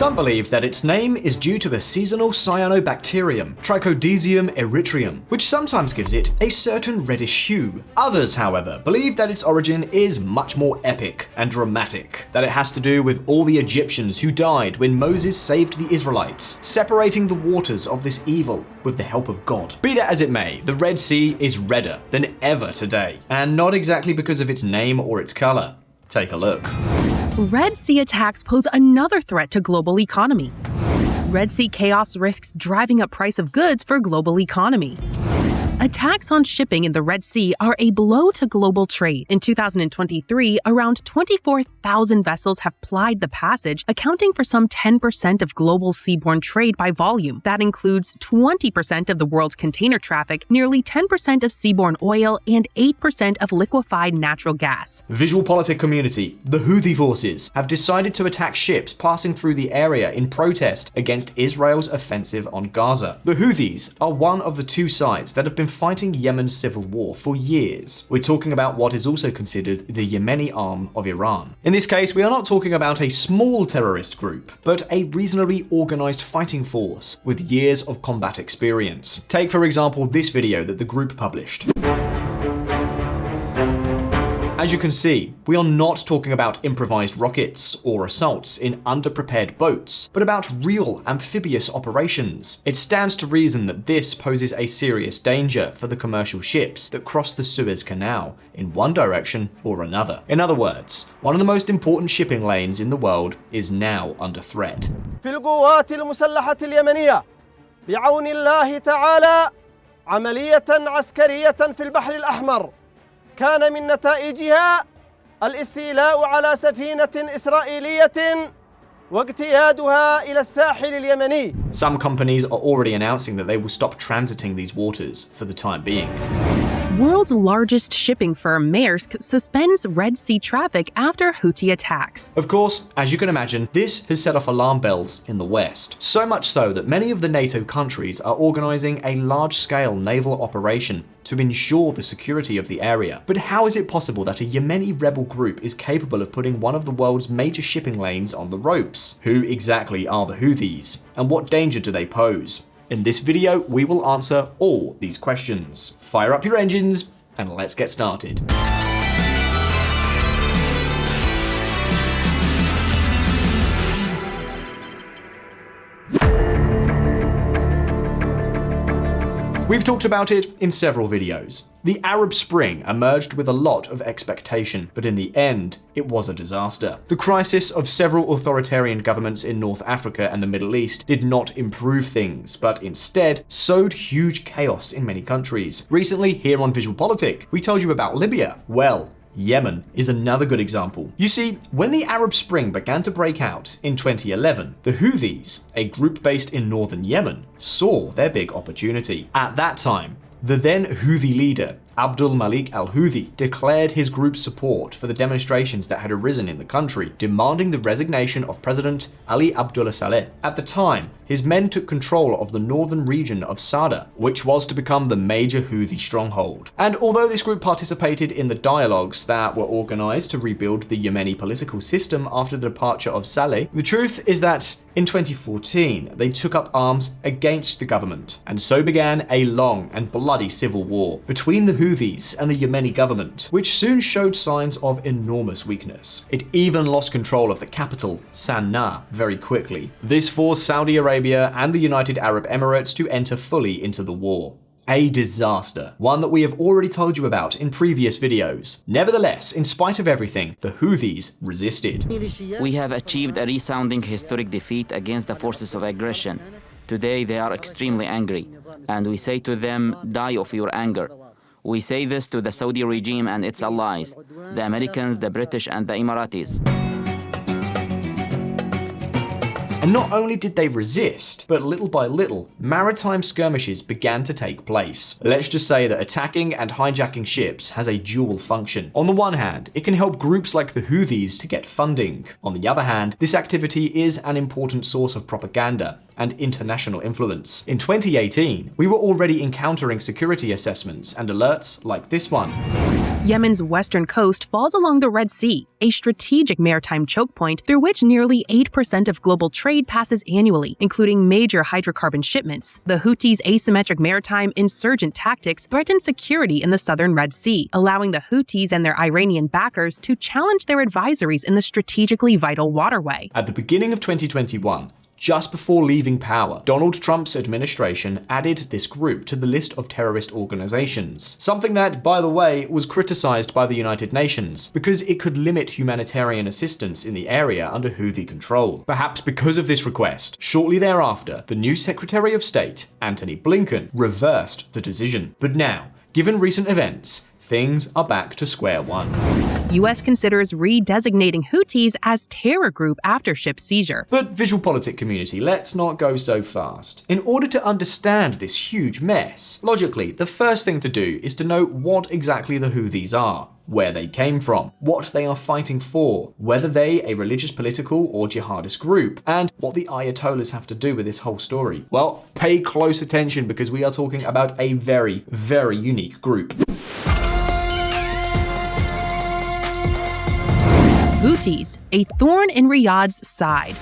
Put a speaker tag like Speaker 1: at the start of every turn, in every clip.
Speaker 1: Some believe that its name is due to a seasonal cyanobacterium, Trichodesium erythraeum, which sometimes gives it a certain reddish hue. Others, however, believe that its origin is much more epic and dramatic, that it has to do with all the Egyptians who died when Moses saved the Israelites, separating the waters of this evil with the help of God. Be that as it may, the Red Sea is redder than ever today, and not exactly because of its name or its color. Take a look.
Speaker 2: Red Sea attacks pose another threat to global economy. Red Sea chaos risks driving up price of goods for global economy. Attacks on shipping in the Red Sea are a blow to global trade. In 2023, around 24,000 vessels have plied the passage, accounting for some 10% of global seaborne trade by volume. That includes 20% of the world's container traffic, nearly 10% of seaborne oil, and 8% of liquefied natural gas.
Speaker 1: VisualPolitik community, the Houthi forces, have decided to attack ships passing through the area in protest against Israel's offensive on Gaza. The Houthis are one of the two sides that have been fighting Yemen's civil war for years. We're talking about what is also considered the Yemeni arm of Iran. In this case, we are not talking about a small terrorist group, but a reasonably organized fighting force with years of combat experience. Take, for example, this video that the group published. As you can see, we are not talking about improvised rockets or assaults in underprepared boats, but about real amphibious operations. It stands to reason that this poses a serious danger for the commercial ships that cross the Suez Canal in one direction or another. In other words, one of the most important shipping lanes in the world is now under threat.
Speaker 3: في القوات المسلحة اليمنية بعون الله تعالى عملية عسكرية في البحر الأحمر كان من نتائجها الاستيلاء على سفينة إسرائيلية واجتيازها إلى الساحل اليمني.
Speaker 1: Some companies are already announcing that they will stop transiting these waters for the time being.
Speaker 2: World's largest shipping firm, Maersk, suspends Red Sea traffic after Houthi attacks.
Speaker 1: Of course, as you can imagine, this has set off alarm bells in the West. So much so that many of the NATO countries are organizing a large-scale naval operation to ensure the security of the area. But how is it possible that a Yemeni rebel group is capable of putting one of the world's major shipping lanes on the ropes? Who exactly are the Houthis? And what danger do they pose? In this video, we will answer all these questions. Fire up your engines and let's get started. We've talked about it in several videos. The Arab Spring emerged with a lot of expectation, but in the end, it was a disaster. The crisis of several authoritarian governments in North Africa and the Middle East did not improve things, but instead sowed huge chaos in many countries. Recently, here on VisualPolitik, we told you about Libya. Well, Yemen is another good example. You see, when the Arab Spring began to break out in 2011, the Houthis, a group based in northern Yemen, saw their big opportunity. At that time, the then Houthi leader, Abdul Malik al-Houthi, declared his group's support for the demonstrations that had arisen in the country, demanding the resignation of President Ali Abdullah Saleh. At the time, his men took control of the northern region of Sada, which was to become the major Houthi stronghold. And although this group participated in the dialogues that were organized to rebuild the Yemeni political system after the departure of Saleh, the truth is that in 2014, they took up arms against the government, and so began a long and bloody civil war between the Houthis and the Yemeni government, which soon showed signs of enormous weakness. It even lost control of the capital, Sana'a, very quickly. This forced Saudi Arabia and the United Arab Emirates to enter fully into the war. A disaster, one that we have already told you about in previous videos. Nevertheless, in spite of everything, the Houthis resisted.
Speaker 4: We have achieved a resounding historic defeat against the forces of aggression. Today they are extremely angry, and we say to them, die of your anger. We say this to the Saudi regime and its allies, the Americans, the British, and the Emiratis.
Speaker 1: And not only did they resist, but little by little, maritime skirmishes began to take place. Let's just say that attacking and hijacking ships has a dual function. On the one hand, it can help groups like the Houthis to get funding. On the other hand, this activity is an important source of propaganda and international influence. In 2018, we were already encountering security assessments and alerts like this one.
Speaker 2: Yemen's western coast falls along the Red Sea, a strategic maritime choke point through which nearly 8% of global trade passes annually, including major hydrocarbon shipments. The Houthis' asymmetric maritime insurgent tactics threaten security in the southern Red Sea, allowing the Houthis and their Iranian backers to challenge their advisories in the strategically vital waterway.
Speaker 1: At the beginning of 2021, just before leaving power, Donald Trump's administration added this group to the list of terrorist organizations. Something that, by the way, was criticized by the United Nations because it could limit humanitarian assistance in the area under Houthi control. Perhaps because of this request, shortly thereafter, the new Secretary of State, Antony Blinken, reversed the decision. But now, given recent events, things are back to square one.
Speaker 2: U.S. considers redesignating Houthis as terror group after ship seizure.
Speaker 1: But VisualPolitik community, let's not go so fast. In order to understand this huge mess, logically, the first thing to do is to know what exactly the Houthis are, where they came from, what they are fighting for, whether they a religious, political, or jihadist group, and what the Ayatollahs have to do with this whole story. Well, pay close attention because we are talking about a very, very unique group.
Speaker 2: Houthis, a thorn in Riyadh's side.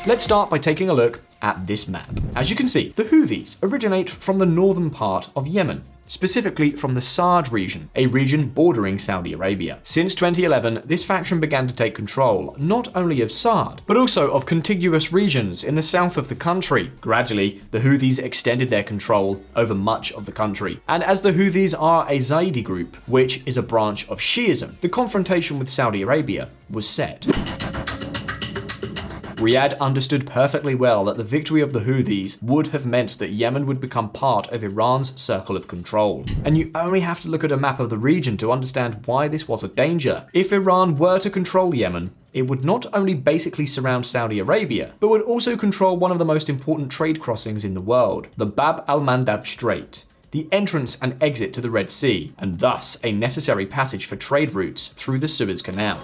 Speaker 1: Let's start by taking a look at this map. As you can see, the Houthis originate from the northern part of Yemen, specifically from the Sa'd region, a region bordering Saudi Arabia. Since 2011, this faction began to take control not only of Sa'd, but also of contiguous regions in the south of the country. Gradually, the Houthis extended their control over much of the country. And as the Houthis are a Zaidi group, which is a branch of Shi'ism, the confrontation with Saudi Arabia was set. Riyadh understood perfectly well that the victory of the Houthis would have meant that Yemen would become part of Iran's circle of control. And you only have to look at a map of the region to understand why this was a danger. If Iran were to control Yemen, it would not only basically surround Saudi Arabia, but would also control one of the most important trade crossings in the world, the Bab al-Mandab Strait, the entrance and exit to the Red Sea, and thus a necessary passage for trade routes through the Suez Canal.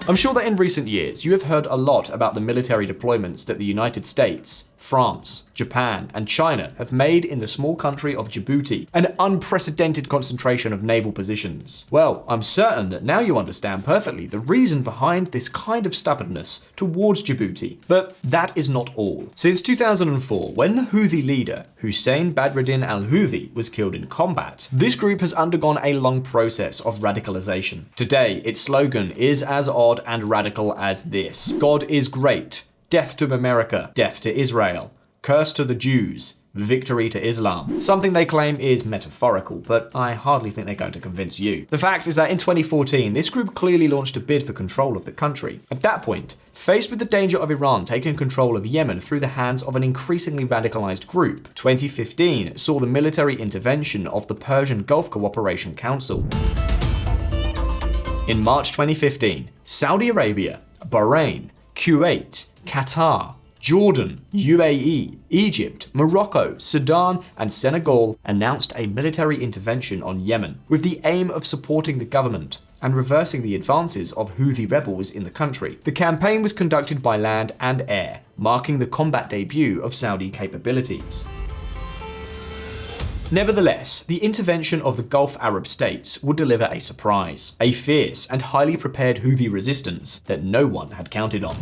Speaker 1: I'm sure that in recent years you have heard a lot about the military deployments that the United States, France, Japan, and China have made in the small country of Djibouti, an unprecedented concentration of naval positions. Well, I'm certain that now you understand perfectly the reason behind this kind of stubbornness towards Djibouti. But that is not all. Since 2004, when the Houthi leader, Hussein Badreddin al-Houthi, was killed in combat, this group has undergone a long process of radicalization. Today, its slogan is as odd and radical as this: God is great. Death to America, death to Israel, curse to the Jews, victory to Islam. Something they claim is metaphorical, but I hardly think they're going to convince you. The fact is that in 2014, this group clearly launched a bid for control of the country. At that point, faced with the danger of Iran taking control of Yemen through the hands of an increasingly radicalized group, 2015 saw the military intervention of the Persian Gulf Cooperation Council. In March 2015, Saudi Arabia, Bahrain, Kuwait, Qatar, Jordan, UAE, Egypt, Morocco, Sudan, and Senegal announced a military intervention on Yemen with the aim of supporting the government and reversing the advances of Houthi rebels in the country. The campaign was conducted by land and air, marking the combat debut of Saudi capabilities. Nevertheless, the intervention of the Gulf Arab states would deliver a surprise, a fierce and highly prepared Houthi resistance that no one had counted on.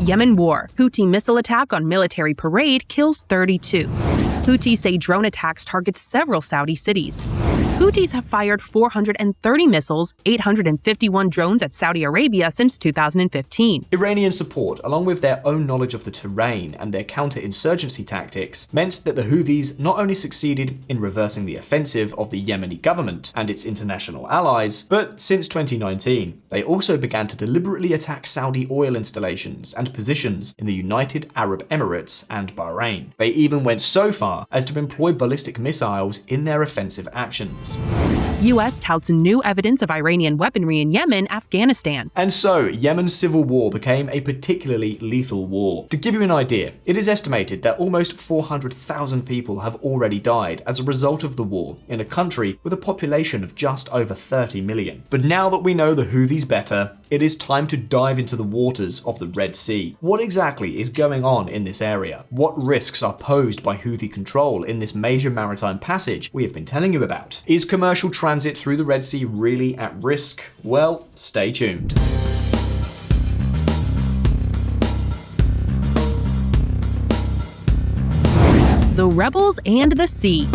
Speaker 2: Yemen war. Houthi missile attack on military parade kills 32. Houthis say drone attacks target several Saudi cities. Houthis have fired 430 missiles, 851 drones at Saudi Arabia since 2015.
Speaker 1: Iranian support, along with their own knowledge of the terrain and their counterinsurgency tactics, meant that the Houthis not only succeeded in reversing the offensive of the Yemeni government and its international allies, but since 2019, they also began to deliberately attack Saudi oil installations and positions in the United Arab Emirates and Bahrain. They even went so far as to employ ballistic missiles in their offensive actions. Houthis.
Speaker 2: U.S. touts new evidence of Iranian weaponry in Yemen, Afghanistan.
Speaker 1: And so, Yemen's civil war became a particularly lethal war. To give you an idea, it is estimated that almost 400,000 people have already died as a result of the war in a country with a population of just over 30 million. But now that we know the Houthis better, it is time to dive into the waters of the Red Sea. What exactly is going on in this area? What risks are posed by Houthi control in this major maritime passage we have been telling you about? Is commercial transit through the Red Sea really at risk? Well, stay tuned.
Speaker 2: The rebels and the sea.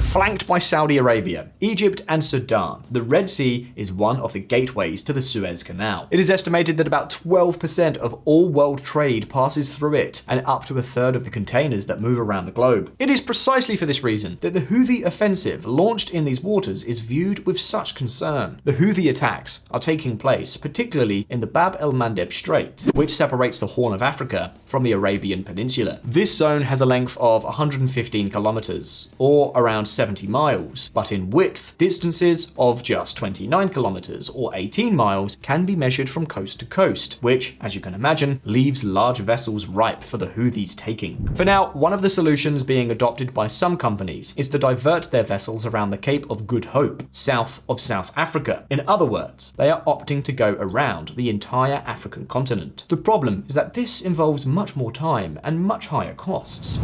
Speaker 1: Flanked by Saudi Arabia, Egypt and Sudan, the Red Sea is one of the gateways to the Suez Canal. It is estimated that about 12% of all world trade passes through it, and up to a third of the containers that move around the globe. It is precisely for this reason that the Houthi offensive launched in these waters is viewed with such concern. The Houthi attacks are taking place particularly in the Bab el-Mandeb Strait, which separates the Horn of Africa from the Arabian Peninsula. This zone has a length of 115 kilometers, or around 70 miles, but in width, distances of just 29 kilometers or 18 miles can be measured from coast to coast, which, as you can imagine, leaves large vessels ripe for the Houthis' taking. For now, one of the solutions being adopted by some companies is to divert their vessels around the Cape of Good Hope, south of South Africa. In other words, they are opting to go around the entire African continent. The problem is that this involves much more time and much higher costs.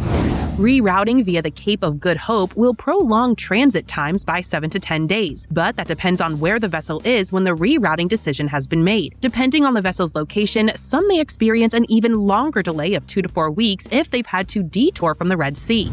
Speaker 2: Rerouting via the Cape of Good Hope will prolong transit times by 7 to 10 days, but that depends on where the vessel is when the rerouting decision has been made. Depending on the vessel's location, some may experience an even longer delay of 2 to 4 weeks if they've had to detour from the Red Sea.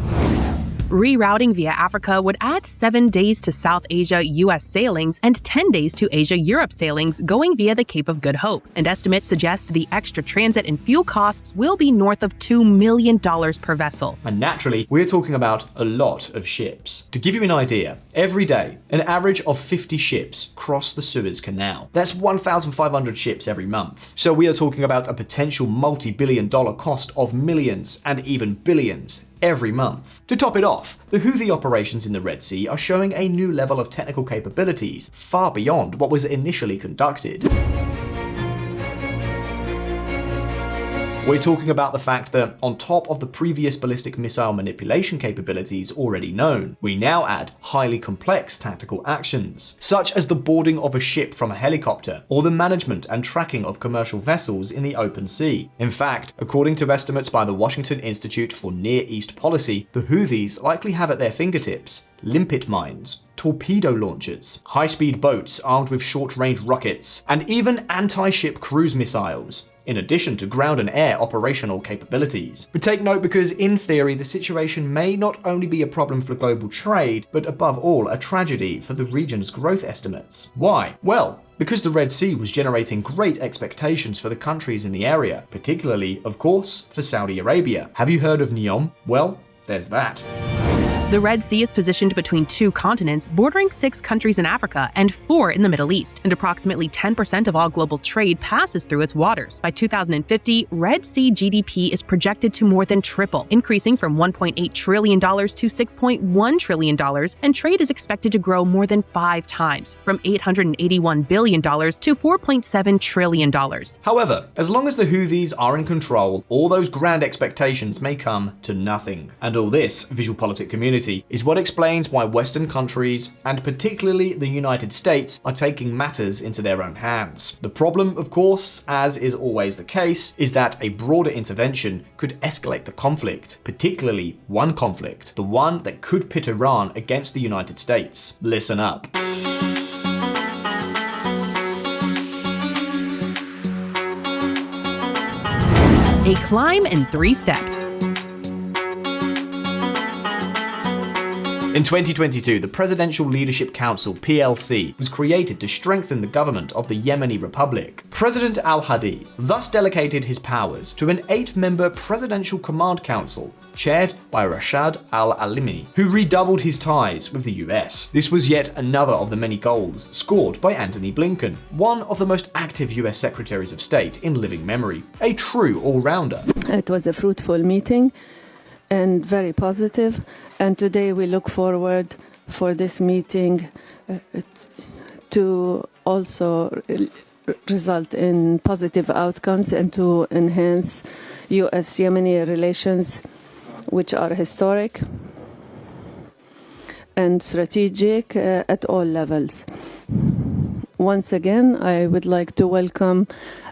Speaker 2: Rerouting via Africa would add 7 days to South Asia U.S. sailings and 10 days to Asia-Europe sailings going via the Cape of Good Hope, and estimates suggest the extra transit and fuel costs will be north of $2 million per vessel.
Speaker 1: And naturally, we're talking about a lot of ships. To give you an idea, every day, an average of 50 ships cross the Suez Canal. That's 1,500 ships every month. So we are talking about a potential multi-billion-dollar cost of millions and even billions every month. To top it off, the Houthi operations in the Red Sea are showing a new level of technical capabilities far beyond what was initially conducted. We're talking about the fact that, on top of the previous ballistic missile manipulation capabilities already known, we now add highly complex tactical actions, such as the boarding of a ship from a helicopter, or the management and tracking of commercial vessels in the open sea. In fact, according to estimates by the Washington Institute for Near East Policy, the Houthis likely have at their fingertips limpet mines, torpedo launchers, high-speed boats armed with short-range rockets, and even anti-ship cruise missiles, in addition to ground and air operational capabilities. But take note, because in theory the situation may not only be a problem for global trade, but above all a tragedy for the region's growth estimates. Why? Well, because the Red Sea was generating great expectations for the countries in the area, particularly, of course, for Saudi Arabia. Have you heard of NEOM? Well, there's that.
Speaker 2: The Red Sea is positioned between 2 continents, bordering 6 countries in Africa and 4 in the Middle East, and approximately 10% of all global trade passes through its waters. By 2050, Red Sea GDP is projected to more than triple, increasing from $1.8 trillion to $6.1 trillion, and trade is expected to grow more than 5 times, from $881 billion to $4.7 trillion.
Speaker 1: However, as long as the Houthis are in control, all those grand expectations may come to nothing. And all this, VisualPolitik community, is what explains why Western countries, and particularly the United States, are taking matters into their own hands. The problem, of course, as is always the case, is that a broader intervention could escalate the conflict, particularly one conflict, the one that could pit Iran against the United States. Listen up.
Speaker 2: A climb in 3 steps.
Speaker 1: In 2022, the Presidential Leadership Council (PLC) was created to strengthen the government of the Yemeni Republic. President al-Hadi thus delegated his powers to an 8-member Presidential Command Council chaired by Rashad al-Alimi, who redoubled his ties with the US. This was yet another of the many goals scored by Antony Blinken, one of the most active US Secretaries of State in living memory, a true all-rounder.
Speaker 5: It was a fruitful meeting. and very positive. And today we look forward for this meeting to also result in positive outcomes and to enhance U.S.-Yemeni relations, which are historic and strategic at all levels. Once again, I would like to welcome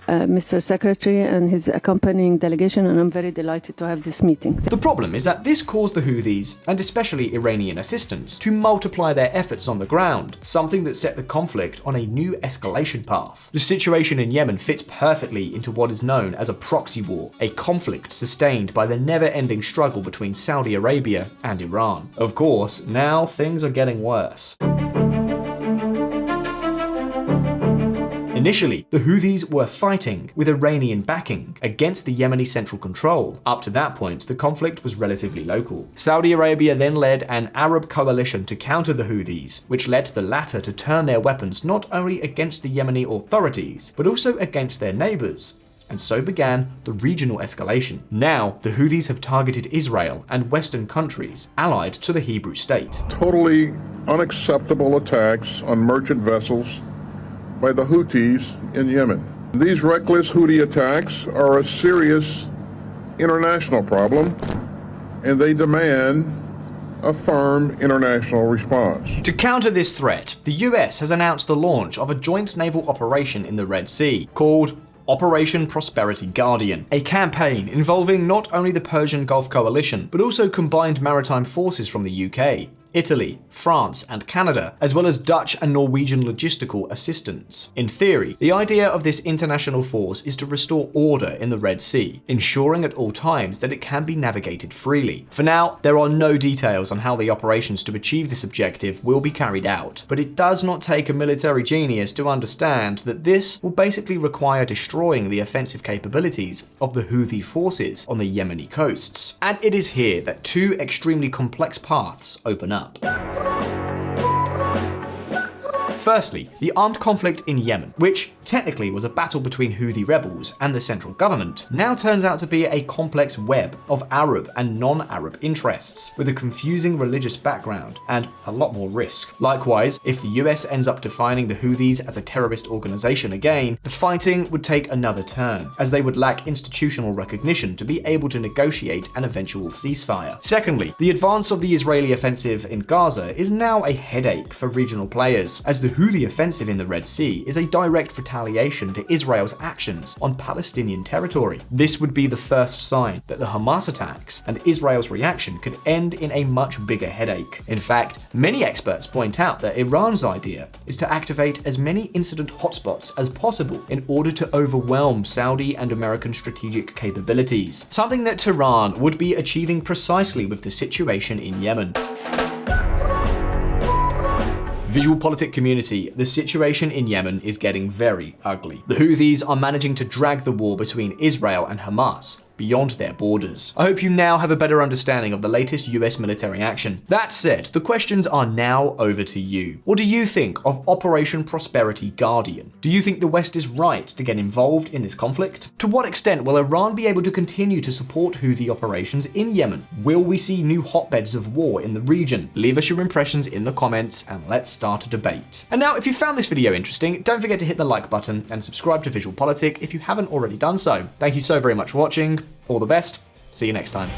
Speaker 5: Mr. Secretary and his accompanying delegation, and I'm very delighted to have this meeting.
Speaker 1: The problem is that this caused the Houthis, and especially Iranian assistants, to multiply their efforts on the ground, something that set the conflict on a new escalation path. The situation in Yemen fits perfectly into what is known as a proxy war, a conflict sustained by the never-ending struggle between Saudi Arabia and Iran. Of course, now things are getting worse. Initially, the Houthis were fighting with Iranian backing against the Yemeni central control. Up to that point, the conflict was relatively local. Saudi Arabia then led an Arab coalition to counter the Houthis, which led the latter to turn their weapons not only against the Yemeni authorities, but also against their neighbors. And so began the regional escalation. Now, the Houthis have targeted Israel and Western countries allied to the Hebrew state.
Speaker 6: Totally unacceptable attacks on merchant vessels by the Houthis in Yemen. These reckless Houthi attacks are a serious international problem, and they demand a firm international response.
Speaker 1: To counter this threat, the US has announced the launch of a joint naval operation in the Red Sea called Operation Prosperity Guardian, a campaign involving not only the Persian Gulf Coalition, but also combined maritime forces from the UK, Italy, France, and Canada, as well as Dutch and Norwegian logistical assistance. In theory, the idea of this international force is to restore order in the Red Sea, ensuring at all times that it can be navigated freely. For now, there are no details on how the operations to achieve this objective will be carried out, but it does not take a military genius to understand that this will basically require destroying the offensive capabilities of the Houthi forces on the Yemeni coasts. And it is here that two extremely complex paths open up. Firstly, the armed conflict in Yemen, which technically was a battle between Houthi rebels and the central government, now turns out to be a complex web of Arab and non-Arab interests, with a confusing religious background and a lot more risk. Likewise, if the US ends up defining the Houthis as a terrorist organization again, the fighting would take another turn, as they would lack institutional recognition to be able to negotiate an eventual ceasefire. Secondly, the advance of the Israeli offensive in Gaza is now a headache for regional players, as the Houthi offensive in the Red Sea is a direct retaliation to Israel's actions on Palestinian territory. This would be the first sign that the Hamas attacks and Israel's reaction could end in a much bigger headache. In fact, many experts point out that Iran's idea is to activate as many incident hotspots as possible in order to overwhelm Saudi and American strategic capabilities, something that Tehran would be achieving precisely with the situation in Yemen. VisualPolitik community, the situation in Yemen is getting very ugly. The Houthis are managing to drag the war between Israel and Hamas beyond their borders. I hope you now have a better understanding of the latest US military action. That said, the questions are now over to you. What do you think of Operation Prosperity Guardian? Do you think the West is right to get involved in this conflict? To what extent will Iran be able to continue to support Houthi operations in Yemen? Will we see new hotbeds of war in the region? Leave us your impressions in the comments and let's start a debate. And now, if you found this video interesting, don't forget to hit the like button and subscribe to VisualPolitik if you haven't already done so. Thank you so very much for watching. All the best. See you next time.